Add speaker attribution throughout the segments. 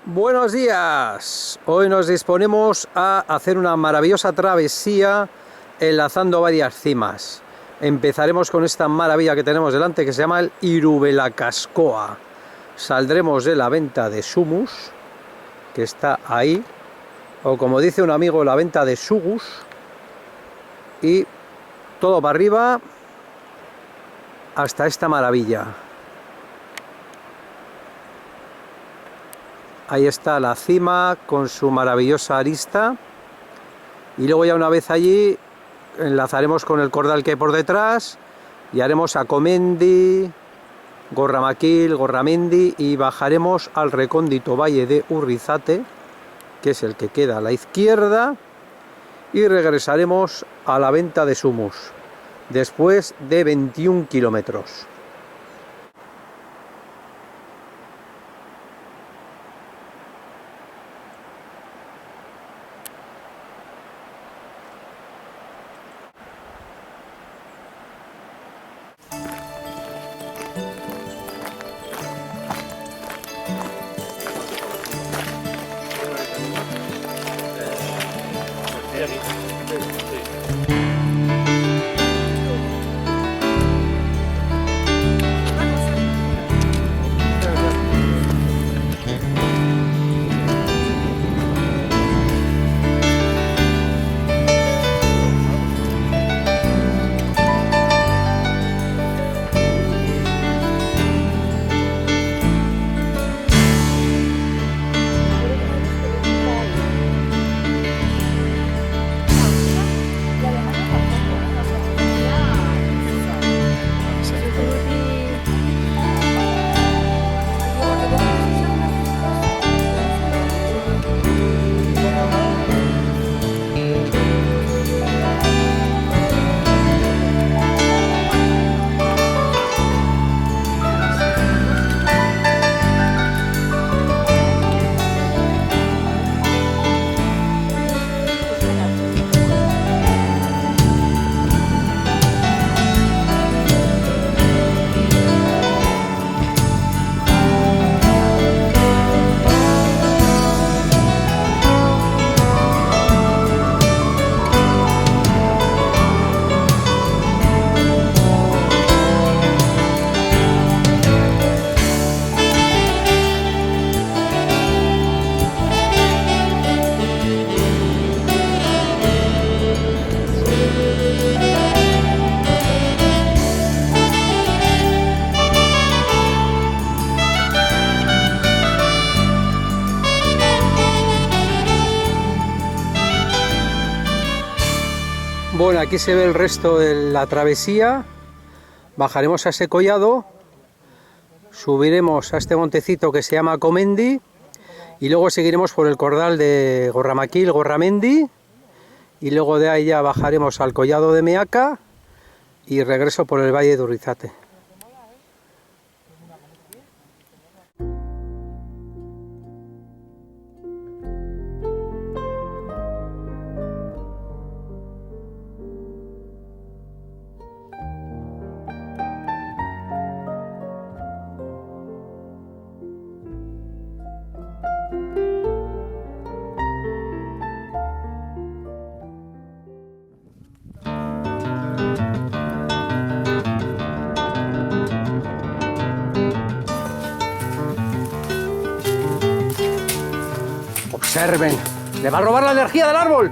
Speaker 1: Buenos días, hoy nos disponemos a hacer una maravillosa travesía enlazando varias cimas. Empezaremos con esta maravilla que tenemos delante que se llama el Irubelakazkoa. Saldremos de la venta de Sumus, que está ahí, o como dice un amigo, la venta de Sugus, y todo para arriba hasta esta maravilla. Ahí está la cima con su maravillosa arista, y luego ya una vez allí enlazaremos con el cordal que hay por detrás y haremos Akomendi, Gorramakil, Gorramendi, y bajaremos al recóndito valle de Urrizate, que es el que queda a la izquierda, y regresaremos a la venta de Sumus después de 21 kilómetros. Bueno, aquí se ve el resto de la travesía. Bajaremos a ese collado, subiremos a este montecito que se llama Akomendi, y luego seguiremos por el cordal de Gorramakil, Gorramendi, y luego de ahí ya bajaremos al collado de Meaca y regreso por el valle de Urrizate. Observen, le va a robar la energía del árbol.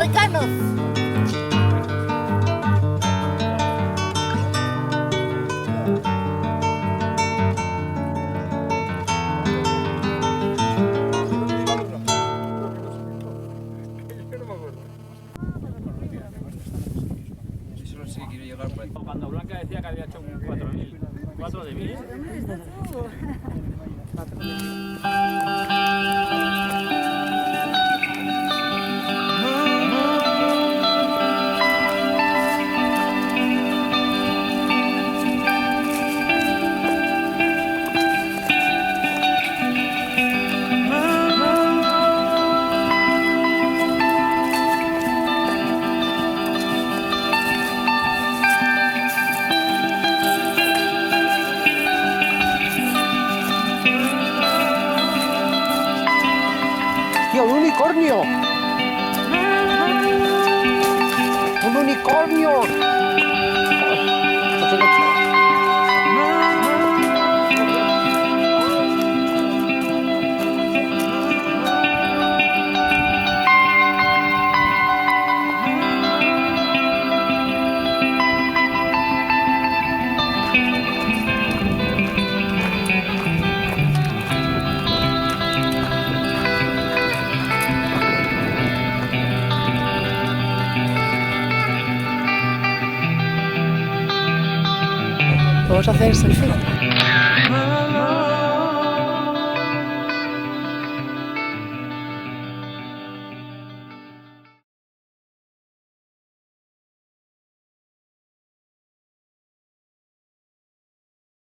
Speaker 2: moicanos.
Speaker 3: Cuando Blanca decía que había hecho un 4.000. 4 de 1.000.
Speaker 1: ¡Tío, un unicornio! ¡Un unicornio!
Speaker 4: Vamos a hacer selfie.